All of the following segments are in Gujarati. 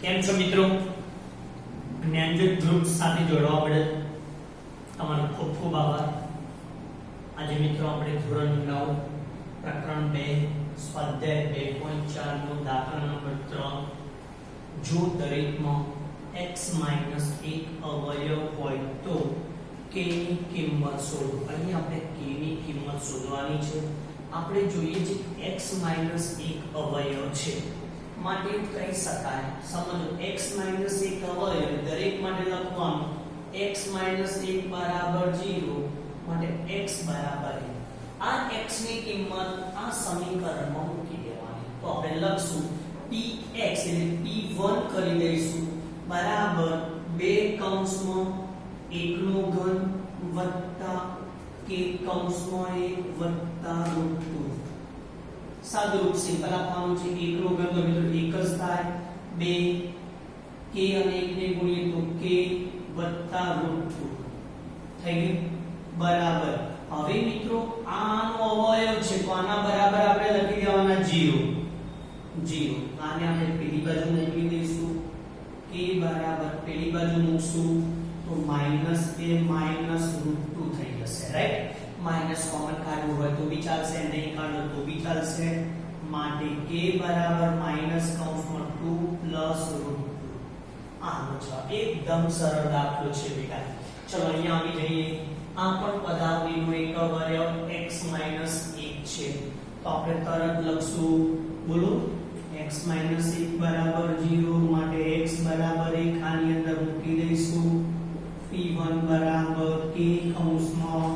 કેમ છો મિત્રો? જ્ઞાનજ્યોત ગ્રુપ સાથે જોડવા બદલ તમારો ખૂબ ખૂબ આભાર. આજે મિત્રો આપણે ધોરણ 9 પ્રકરણ 2 સ્વાધ્યાય 2.4 નો દાખલા નંબર 3 જો દરેકમાં x - 1 અવયવ હોય તો k ની કિંમત શોધો. અહીં આપણે k ની કિંમત શોધવાની છે. આપણે જોઈએ છે x - 1 અવયવ છે માટે કહી શકાય, સમજો x - 1 અવયવ દરેક માટે લખવાનું x - 1 બરાબર 0 માટે x બરાબર 1. આ x ની કિંમત આ સમીકરણમાં મૂકી દેવાની. તો આપણે લખશું px એટલે p1 કરી દઈશું બરાબર 2 કૌંસમાં 1 નો ઘન વત્તા k કૌંસમાં 1 વત્તા √2. સાદુરૂપ સિમ્પલ આપવાનું છે. 1 નો ઘન તો મિત્રો 1 જ થાય. 2 k અને 1 ને ગુણીએ તો k વત્તા √2 થઈ ગયું બરાબર. હવે મિત્રો આનો અવયવ છે તો આના બરાબર આપણે લખી દેવાના 0. આને આપણે પેલી બાજુ મૂકી દઈશું. k બરાબર પેલી બાજુ મૂકશું તો માઈનસ a માઈનસ √2 થઈ જશે, રાઈટ? માઈનસ કોમન કાઢવું હોય તો બી ચાલશે, નહીં કાઢો તો બી ચાલશે. માટે k બરાબર માઈનસ કૌંસમાં 2 પ્લસ √2. આનો જવાબ એકદમ સરળ દાખલો છે બેટા. ચલો અહીંયા આવી જઈએ. આ પણ પદાવલીનો એક અવયવ x - 1 છે તો આપણે તરત લખશું. બોલો x - 1 બરાબર 0 માટે x બરાબર 1 આની અંદર મૂકી દઈશું. p1 બરાબર k કૌંસમાં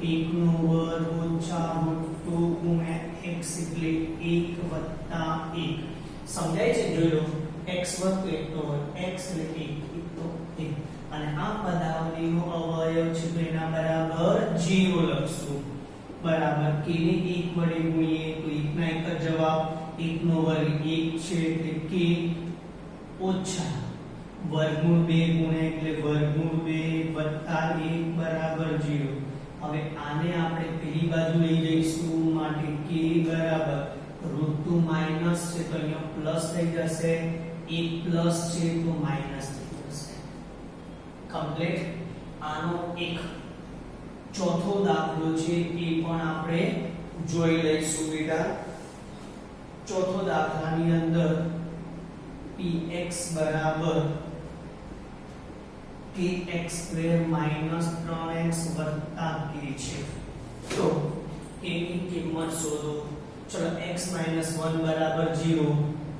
1 નો વર્ગ ઓછા √2 ગુણ્યા x એટલે 1 વત્તા 1. સમજાય છે? જોઈ લો x વર્ગ તો 1 નો વર્ગ x એટલે 1 તો 1 અને આ પદાવલીનો અવયવ છે તો એના બરાબર 0 લખશું બરાબર. k ને 1 વડે ગુણીએ તો 1 ના 1 જવાબ. 1 નો વર્ગ 1 છે એટલે k ઓછા વર્ગમૂળ 2 ગુણ્યા એટલે વર્ગમૂળ 2 વત્તા 1 બરાબર 0. હવે આને આપણે પેલી બાજુ લઈ જઈશું માટે k બરાબર √2 માઈનસ છે તો અહીંયા પ્લસ થઈ જશે. 1 પ્લસ છે તો માઈનસ થઈ જશે. કમ્પ્લીટ. આનો એક ચોથો દાખલો છે એ પણ આપણે જોઈ લઈશું બેટા. ચોથો દાખલાની અંદર px બરાબર kx² માઈનસ 3x વત્તા k છે. તો k ની કિંમત શોધો. ચલો x - 1 બરાબર 0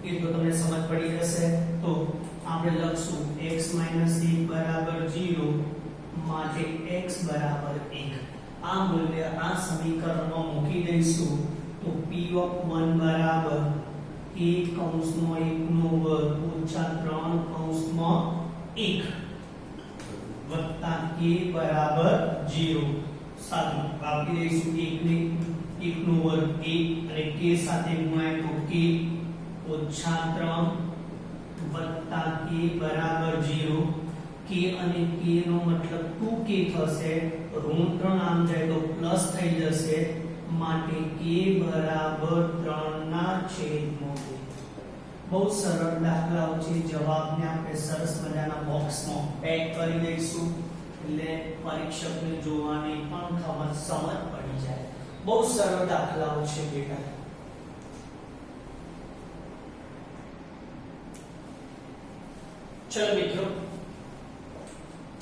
એ તો તમને સમજ પડી જશે. તો આપણે લખશું x - 1 બરાબર 0 માટે x બરાબર 1. આ મૂલ્ય આ સમીકરણમાં મૂકી દઈશું તો p1 બરાબર k કૌંસમાં 1 નો વર્ગ ઓછા 3 કૌંસમાં 1 વત્તા k બરાબર 0. સાદું આપી દઈશું 1 નો વર્ગ 1 અને k સાથે ગુણાય તો k ઓછા 3 વત્તા k બરાબર 0. k અને k નો મતલબ 2k થશે. ઋણ 3 આમ જાય તો પ્લસ થઈ જશે માટે k બરાબર 3 ના છેદમાં 2. બહુ સરળ દાખલાઓ છે. જવાબને આપણે સરસ મજાના બોક્સમાં પેક કરી દઈશું એટલે પરીક્ષકને જોવાની પણ સમજ પડી જાય. બહુ સરળ દાખલાઓ છે બેટા. ચલો મિત્રો,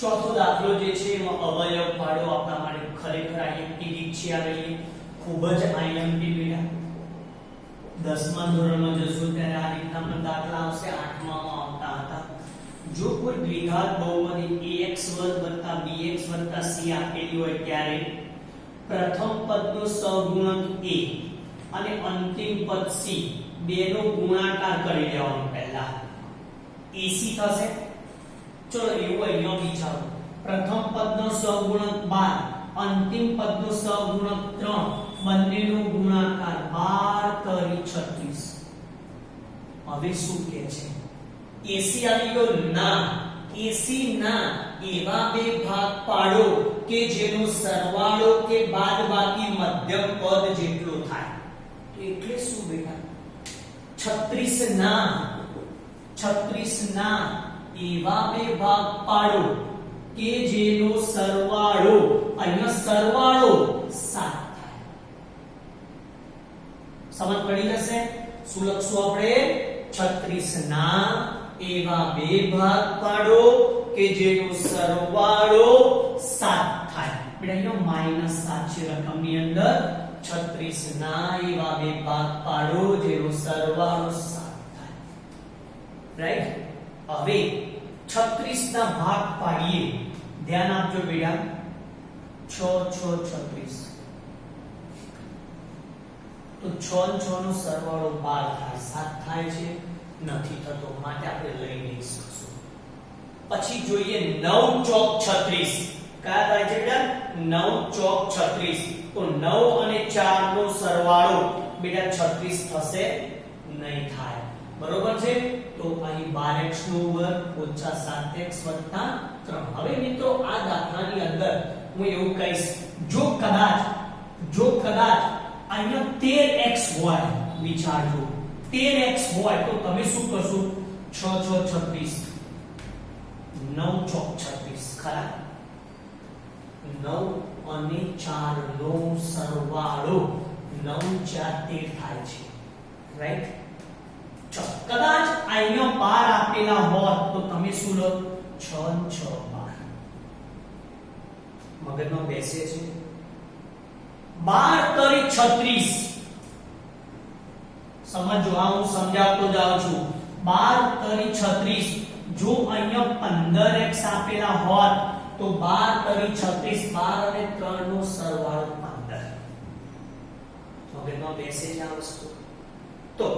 ચોથો દાખલો જે છે એમાં અવયવ પાડો આપણા માટે ખરેખર આ એક્ટિવિટી છે. આ લઈએ ખૂબ જ આઈએમપી બેટા. 10મા ધોરણમાં જશો ત્યારે આ રીતના પણ દાખલા આવશે. 8મા માં આવતા હતા. જો કોઈ દ્વિઘાત બહુપદી ax² + bx + c આપેલી હોય ત્યારે પ્રથમ પદનો સહગુણક a અને અંતિમ પદ c બેનો ગુણાકાર કરી લેવાનો. પહેલા ac થશે. ચલો એવું અહીંયા વિચારો. પ્રથમ પદનો સહગુણક 12 અંતિમ પદનો સહગુણક 3 બંનેનો ગુણાકાર 12 * 36. હવે શું કહે છે? AC આવી ગયો ના. AC ના એવા બે ભાગ પાડો કે જેનો સરવાળો કે બાદબાકી મધ્યમ પદ જેટલો થાય. એટલે શું બેટા? 36 ના 36 ના એવા બે ભાગ પાડો કે જેનો સરવાળો, અહીંયા સરવાળો 7 થાય. સમજ પડી જશે? શું લખશું આપણે? 36 ના એવા બે ભાગ પાડો કે જેનો સરવાળો 7 થાય. બેટા એનો -7 છે રકમની અંદર. 36 ના એવા બે ભાગ પાડો જેનો સરવાળો 7 થાય. રાઈટ? હવે 36 ના ભાગ પાડીએ. ધ્યાન આપજો બેટા. 6 6 36 તો 6 અને 6 નો સરવાળો 12 થાય. 7 થાય છે? નથી થતો, માટે આપણે લઈ નહીં શકશું. પછી જોઈએ 9 ચોક 36. કયા થાય છે બેટા? 9 ચોક 36. તો 9 અને 4 નો સરવાળો બેટા 36 થશે? નહીં થાય. બરોબર છે? તો અહીં 12x નો વર્ગ ઓછા 7x વત્તા 3. હવે મિત્રો આ દાખલાની અંદર હું એવું કહીશ, જો કદાચ અહીંયા 13x હોય, વિચારજો 13x હોય તો તમે શું કરશો? 6 6 36 9 ચોક 36 ખરા? 9 અને 4 નો સરવાળો 9 4 13 થાય છે. રાઈટ? કદાચ અહીંયા 12 આપેલા હોત તો તમે શું લો? 6 6 12. મગજમાં બેસે છે? 12 તરી 36. સમજો, આ હું સમજાવતો જાઉં છું. 12 તરી 36. જો અહીંયા 15x આપેલા હોત તો 12 તરી 36. 12 અને 3 નો સરવાળો 15. મગજમાં બેસે છે આ વસ્તુ? તો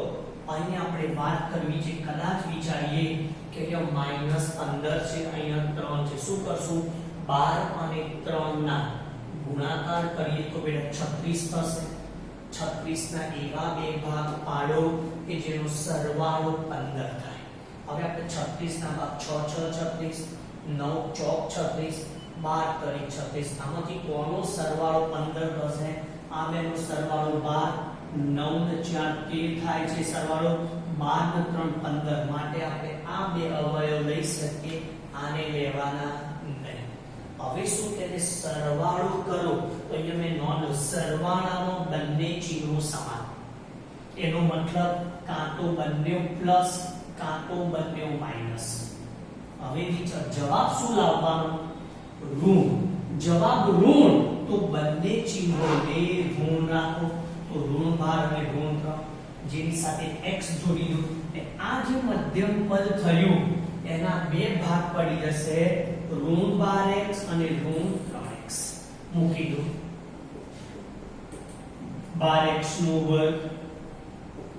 અહીંયા આપણે વાત કરવી છે, કદાચ વિચારીએ કે અહીંયા -15 છે, અહીંયા 3 છે. શું કરશું? 12 અને 3 ના ગુણાકાર કરીએ તો બેટા 36 થશે. 36 ના એવા બે ભાગ પાડો કે જેનો સરવાળો 15 થાય. હવે આપણે 36 ના ભાગ 6 6 36, 9 ચોક 36, 12 તરી 36. આમાંથી કોનો સરવાળો 15 થશે? આ બેનો સરવાળો 12. 9 ને 4 13 થાય છે સરવાળો. 12 ને 3 15. માટે આપણે આ બે અવયવ લઈ શકીએ, આને લેવાના નહીં. હવે શું કહે છે? સરવાળો કરો તો અહીંયા મેં નોંધ, સરવાળામાં બંને ચિહ્નો સમાન. એનો મતલબ કાં તો બંને પ્લસ કાં તો બંને માઈનસ. હવે જવાબ શું લાવવાનો? ઋણ. જવાબ ઋણ તો બંને ચિહ્નોને ઋણ રાખો. તો ઋણ 12 અને ઋણ 3, જેની સાથે x જોડી દો. આ જે મધ્યમ પદ થયું એના બે ભાગ પડી જશે, ઋણ 12x અને ઋણ 3x. મૂકી દો. 12x નો વર્ગ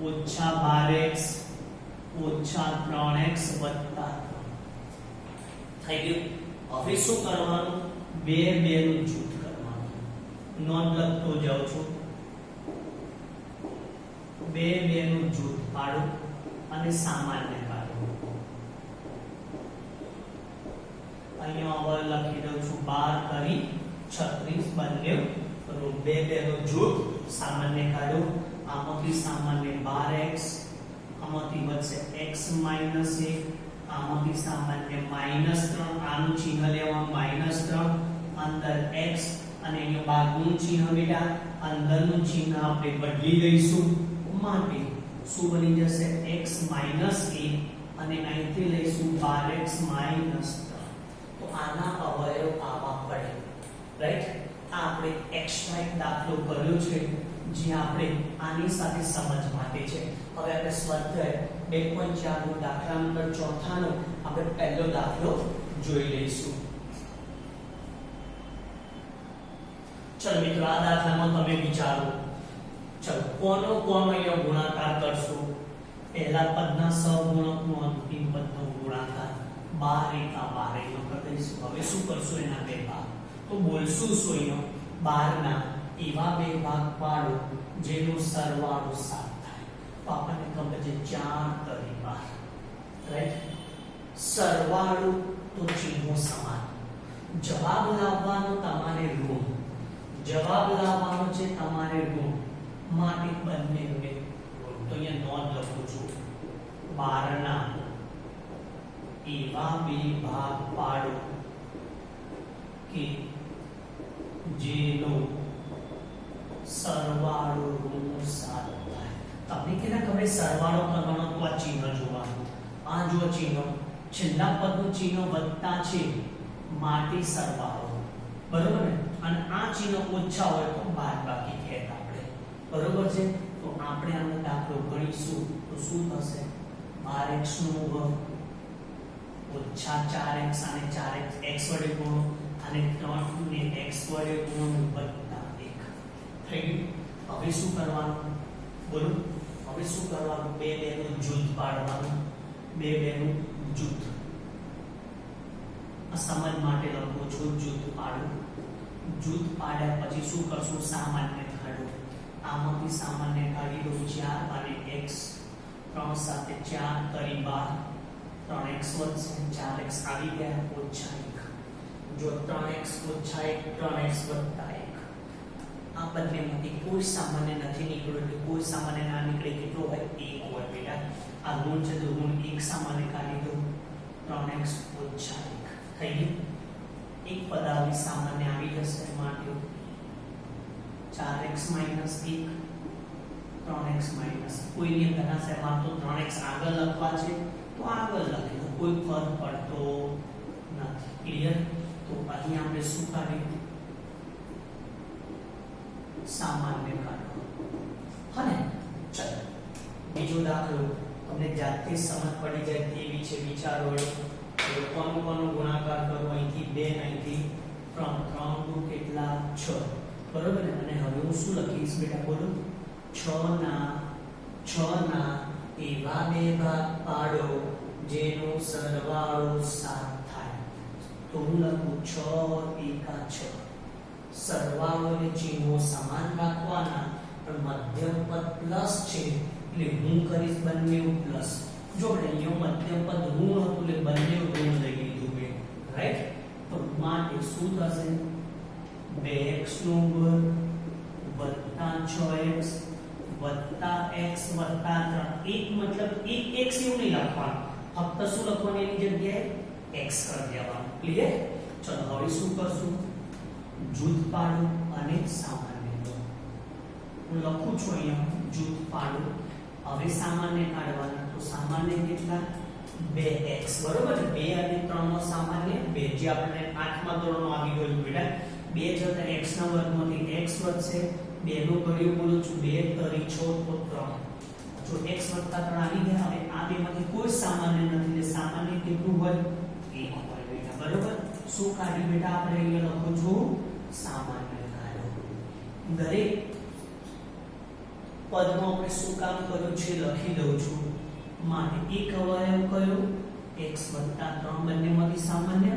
ઓછા 12x ઓછા 3x વત્તા 3 થઈ ગયું. હવે શું કરવાનું? 2 2 નું જૂથ કરવાનું. નોંધ લખતો જાઉં છું. 2 2 નું જૂથ પાડો અને સામાન્ય કાઢો. અહીંયા હવે લખી દઉં છું 12 તરી 36 બંને ઋણ. 2 2 નું જૂથ સામાન્ય કાઢો. આમાંથી સામાન્ય 12x, આમાંથી વધશે x - 1, આમાંથી સામાન્ય -3. આનું ચિહ્ન લેવાનું -3, અંદર x અને અહીંયા બાદનું ચિહ્ન બેટા અંદરનું ચિહ્ન આપણે બદલી દઈશું. માટે શું બની જશે? x - 1 અને અહીંથી લઈશું 12x - 3. તો આના અવયવ આવા પડે. રાઈટ? આ આપણે એક્સ્ટ્રા એક દાખલો કર્યો છે જે આપણે આની સાથે સમજ માટે છે. હવે આપણે સ્વાધ્યાય 2.4 નો દાખલા નંબર 4 નો આપણે પહેલો દાખલો જોઈ લઈશું. ચલો મિત્રો, આ દાખલામાં તમે વિચારો. ચલો, કોનો અહીંયા ગુણાકાર કરશો? પહેલા પદના સહગુણકનો અંતિમ પદનો ગુણાકાર 12 એકા 12 નો કરી દઈશું. હવે શું કરશું? એના બે ભાગ. તો બોલશું શું? અહીંયા 12 ના એવા બે ભાગ પાડો જેનો સરવાળો 7 થાય. તો આપણને ખબર છે 4 તરી 12. રાઈટ? સરવાળો તો ચિહ્નો સમાન. જવાબ લાવવાનો તમારે ઋણ. જવાબ લાવવાનો છે તમારે ઋણ. માટે બંને ઋણ. તો અહીંયા નોંધ લખું છું. 12 ના એવા બે ભાગ પાડો કે જેનો સરવાળો ઋણ 7 થાય. તમને કેના ખબર સરવાળો કરવાનો તો આ ચિહ્ન જોવાનું. આ જો ચિહ્ન છેલ્લા પદનું ચિહ્ન વત્તા છે માટે સરવાળો, બરોબર ને? અને આ ચિહ્ન ઓછા હોય તો બાદબાકી કહેતા આપણે, બરોબર છે? તો આપણે આનો દાખલો ગણીશું તો શું થશે? 12x નો વર્ગ ઓછા 4x અને 4x x વડે ગુણો અને 3 ને x વડે ગુણો વત્તા 1 થઈ ગયું. હવે શું કરવાનું બોલો? હવે શું કરવાનું? બે નું જૂથ પાડવાનું. બે નું જૂથ. આ સમજ માટે લખો છું જૂથ પાડો. જૂથ પાડ્યા પછી શું કરશું? સામાન્ય કાઢો. આમાંથી સામાન્ય કાઢી દો 4 અને x 3 સાથે 4 કરી 12 3x વધશે 4x આવી ગયા ઓછા 1. જો 3x ઓછા 1 3x વત્તા 1. આ બંનેમાંથી કોઈ સામાન્ય નથી નીકળ્યો એટલે કોઈ સામાન્ય ના નીકળે કેટલો હોય? 1 હોય બેટા. આ ઋણ છે તો ઋણ 1 સામાન્ય કાઢી દો 3x ઓછા 1 થઈ ગયું. એક પદ આવી સામાન્ય આવી જશે માટે 4x માઈનસ 1 3x માઈનસ કોઈની અંદર ના સેમાં તો 3x આગળ લખવા છે તો આગળ લખી દો, કોઈ ફરક પડતો નથી. ક્લિયર? તો અહીં આપણે શું કાઢ્યું? સામાન્ય કાઢો. હને ચલો બીજો દાખલો તમને જાતે સમજ પડી જાય તેવી છે. વિચારો કોનો કોનો ગુણાકાર કરો? અહીંથી 2 અહીંથી 3 3 દુ કેટલા? 6, બરોબર ને? અને હવે હું શું લખીશ બેટા બોલો? 6 ના એવા બે ભાગ પાડો જેનો સરવાળો 7 થાય. તો હું લખું 6 એકા 6. સરવાળો અને ચિહ્નો સમાન રાખવાના પણ મધ્યમ પદ પ્લસ છે એટલે હું કરીશ બંને પ્લસ. જો અહીંયા મધ્યમ પદ ઋણ હતું એટલે બંને ઋણ લઈ લીધું બે, રાઈટ? તો માટે શું થશે? 2x નો વર્ગ વત્તા 6x વત્તા x વત્તા 3. એક મતલબ એક x એવું નહીં લખવાનું, ફક્ત શું લખવાનું એની જગ્યાએ x કરી દેવાનું. ક્લિયર? ચલો હવે શું કરશું? જૂથ પાડો અને સામાન્ય લો. હું લખું છું અહીંયા જૂથ પાડો. હવે સામાન્ય કાઢવાના તો સામાન્ય કેટલા? 2x, બરોબર ને? 2 અને 3 નો સામાન્ય 2 જે આપણે 8મા ધોરણમાં આવી ગયું બેટા. 2 જતા x ના વર્ગમાંથી x વધશે. 2 નો ઘડિયો બોલું છું 2 તરી 6 તો 3. જો x વત્તા 3 આવી ગયા. હવે આ બેમાંથી કોઈ સામાન્ય નથી એટલે સામાન્ય કેટલું હોય? 1 હોય બેટા, બરોબર? શું કાઢી બેટા આપણે અહીંયા લખું છું સામાન્ય કાઢો. દરેક પદમાં આપણે શું કામ કર્યું છે લખી દઉં છું. માટે એક અવયવ કયો? x 3 બંનેમાંથી સામાન્ય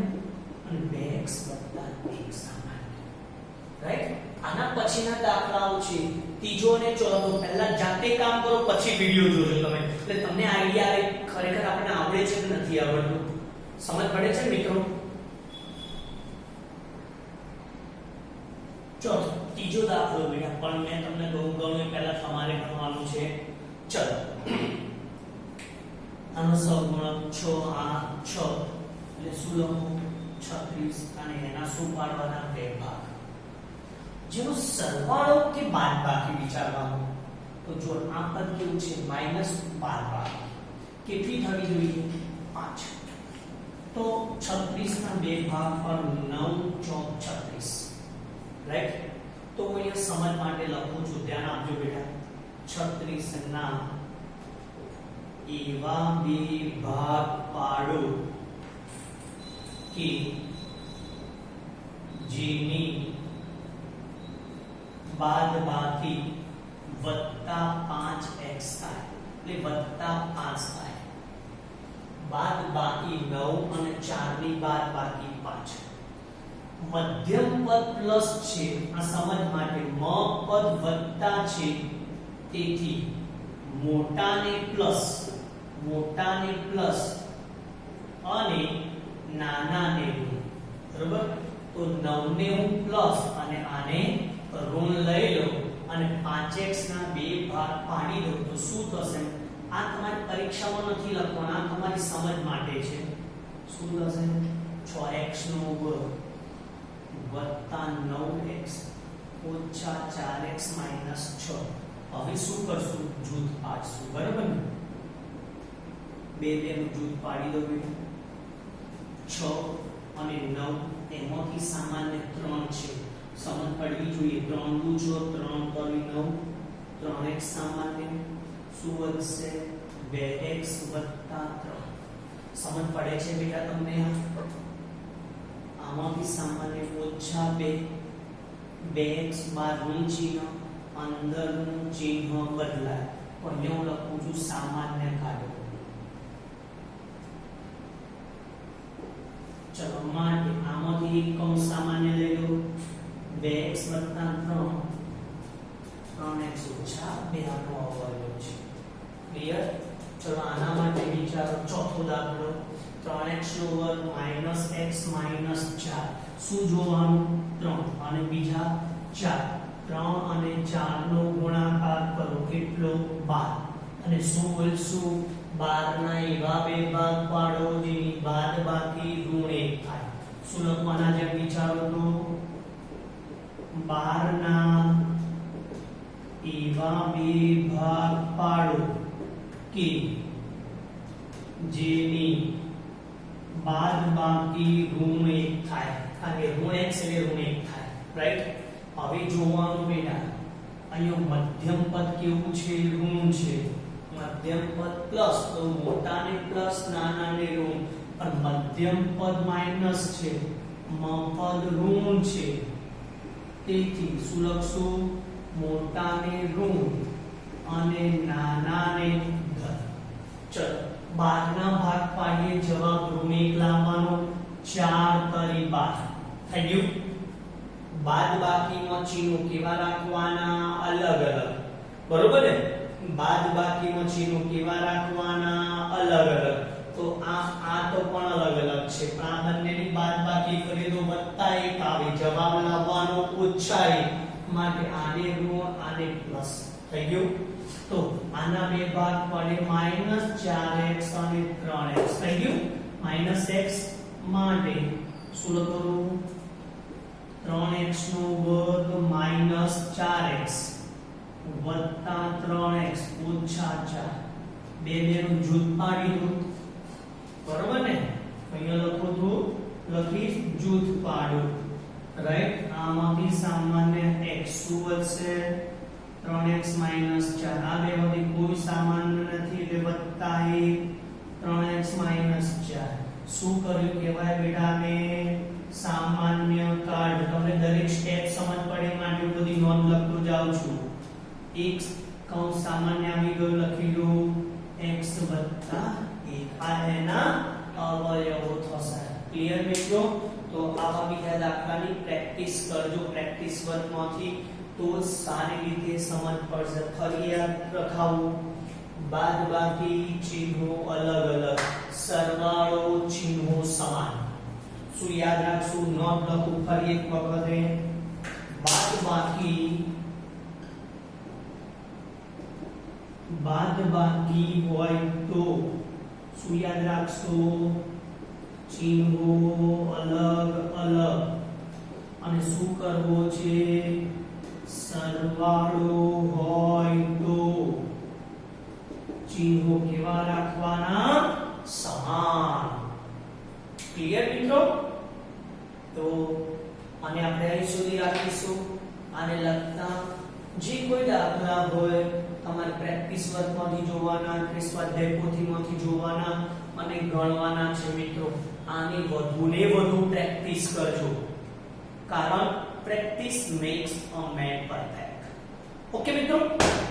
અને 2x 1 સામાન્ય, રાઈટ? આના પછીના દાખલાઓ છે ત્રીજો અને ચોથો. પહેલા જાતે કામ કરો પછી વિડિયો જોજો તમે, એટલે તમને આઈડિયા આવે ખરેખર આપણને આવડે છે કે નથી આવડતું. સમજ પડે છે મિત્રો? ચલો ત્રીજો દાખલો બેટા, પણ મેં તમને ગણું પહેલા તમારે ગણવાનું છે. ચલો આનો સહગુણક 6 આ 6 એટલે શું લખું? 36 અને એના શું પાડવાના? બે ભાગ જેનો સરવાળો કે બાદબાકી વિચારવાનું. તો જો આ પદ કેવું છે? માઈનસ બાદબાકી કેટલી થવી જોઈએ? 5. તો 36 ના બે ભાગ પર 9 ચોક 36, રાઈટ? તો હું અહીંયા સમજ માટે લખું છું, ધ્યાન આપજો બેટા. 36 ના એવા બે ભાગ પાડો કે જેની બાદબાકી વત્તા 5x થાય એટલે વત્તા 5 થાય. બાદબાકી 9 અને 4 ની બાદબાકી 5. મધ્યમ પદ પ્લસ છે, આ સમજ માટે. મ પદ વત્તા છે તેથી મોટાને પ્લસ અને નાનાને ઋણ, બરોબર? તો 9 ને હું પ્લસ અને આને ઋણ લઈ લો અને 5x ના બે ભાગ પાડી દો તો શું થશે? આ તમારી પરીક્ષામાં નથી લખવાનું, આ તમારી સમજ માટે છે. શું થશે 6x નો વર્ગ વત્તા 9x ઓછા 4x માઈનસ 6. હવે શું કરશું? જૂથ પાડશું. બરાબર ને? બે નું જૂથ પાડી દો બેટા. 6 અને 9 એમાંથી સામાન્ય 3 છે. સમજ પડવી જોઈએ. 3 દુ 6 3 કરી 9 3x સામાન્ય શું વધશે? 2x વત્તા 3. સમજ પડે છે બેટા તમને? આમાંથી સામાન્ય ઓછા 2 2x બહારનું ચિહ્ન અંદરનું ચિહ્ન બદલાય. પણ હું લખું છું સામાન્ય કાઢો. ચલો માટે આમાંથી એક કૌંસ સામાન્ય લઈ લો. 2x વત્તા 3 3x ઓછા 2 આનો અવયવ છે. ક્લિયર? ચલો આના માટે વિચારો. ચોથો દાખલો 3x નો વર્ગ માઈનસ x માઈનસ 4. શું જોવાનું? 3 અને બીજા 4. 3 અને 4 નો ગુણાકાર કરો. કેટલો? 12. અને શું બોલશું? 12 ના એવા બે ભાગ પાડો જેની બાદબાકી ઋણ 1 થાય. શું લખવાના જેમ વિચારો તો? 12 ના એવા બે ભાગ પાડો કે જેની બાદબાકી ઋણ 1 થાય. કારણ કે ઋણ x એટલે ઋણ 1 થાય. રાઈટ? હવે જોવાનું બેટા અહીંયા મધ્યમ પદ કેવું છે? ઋણ છે. મધ્યમ પદ પ્લસ તો મોટાને પ્લસ નાનાને ઋણ. પણ મધ્યમ પદ માઈનસ છે. પદ ઋણ છે. તેથી શું લખશું? મોટાને ઋણ અને નાનાને ધન. ચલો 12 ના ભાગ પાડીએ. જવાબ ઋણ 1 લાવવાનો. 4 તરી 12 થઈ ગયું. બાદબાકીમાં ચિહ્નો કેવા રાખવાના? અલગ અલગ. બરોબર ને? બાદબાકીમાં ચિહ્નો કેવા રાખવાના? અલગ અલગ. તો આ તો પણ અલગ અલગ છે. પણ આ બંનેની બાદબાકી કરીએ તો વત્તા 1 આવે. જવાબ લાવવાનો ઓછા 1. માટે આને ઋણ આને પ્લસ. થઈ ગયું? તો આના બે ભાગ પડે માઈનસ 4x અને 3x. થઈ ગયું? માઈનસ x માટે શું લખવું? 3x નો વર્ગ માઈનસ 4x વત્તા 3x ઓછા 4. બે નું જૂથ પાડી દો. બરોબર ને? અહીંયા લખો તો લખીશ જૂથ પાડો. રાઈટ? આમાંથી સામાન્ય x શું વધશે? 3x minus 4. આ બે માંથી કોઈ સામાન્ય નથી એટલે વત્તા 1 3x માઈનસ 4. શું કર્યું કહેવાય બેટા? ને સામાન્ય કાઢ. તમને દરેક સ્ટેપ સમજ પડે માટે હું બધી નોંધ લખતો જાઉં છું. x કૌંસ સામાન્ય આવી ગયો. લખી લો x વત્તા 1. આ એના અવયવો થશે. ક્લિયર મિત્રો? તો આવા બીજા દાખલાની પ્રેક્ટિસ કરજો. પ્રેક્ટિસ વર્કમાંથી તો સારી રીતે સમજ પડશે. ફરી યાદ રખાવું. બાદબાકી ચિહ્નો અલગ અલગ, સરવાળો ચિહ્નો સમાન. શું યાદ રાખશું? નોટ લખું ફરી એક વખતે. બાદબાકી હોય તો શું યાદ રાખશો? ચિહ્નો અલગ અલગ. અને શું કરવો છે? સરવાળો હોય તો ચિહ્નો કેવા રાખવાના? સમાન. ક્લિયર મિત્રો? તો આને આપણે અહીં સુધી રાખીશું. આને લગતા જે કોઈ દાખલા હોય તમારે પ્રેક્ટિસ વર્કમાંથી જોવાના કે સ્વાધ્યાય પોથીમાંથી જોવાના અને ગણવાના છે મિત્રો. આની વધુને વધુ પ્રેક્ટિસ કરજો. કારણ પ્રેક્ટિસ મેક્સ અ મેન પરફેક્ટ. ઓકે મિત્રો,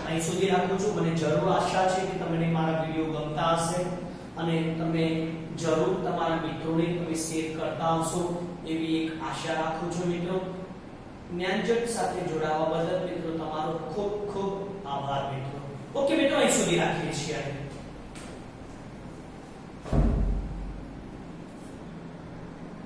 અહીં સુધી રાખું છું. મને જરૂર આશા છે કે તમને મારા વિડિયો ગમતા હશે અને તમે જરૂર તમારા મિત્રોને તમે શેર કરતા હશો એવી એક આશા રાખું છું મિત્રો. જ્ઞાનજટ સાથે જોડાવા બદલ મિત્રો તમારો ખૂબ ખૂબ આભાર મિત્રો. ઓકે મિત્રો, અહીં સુધી રાખીએ છીએ.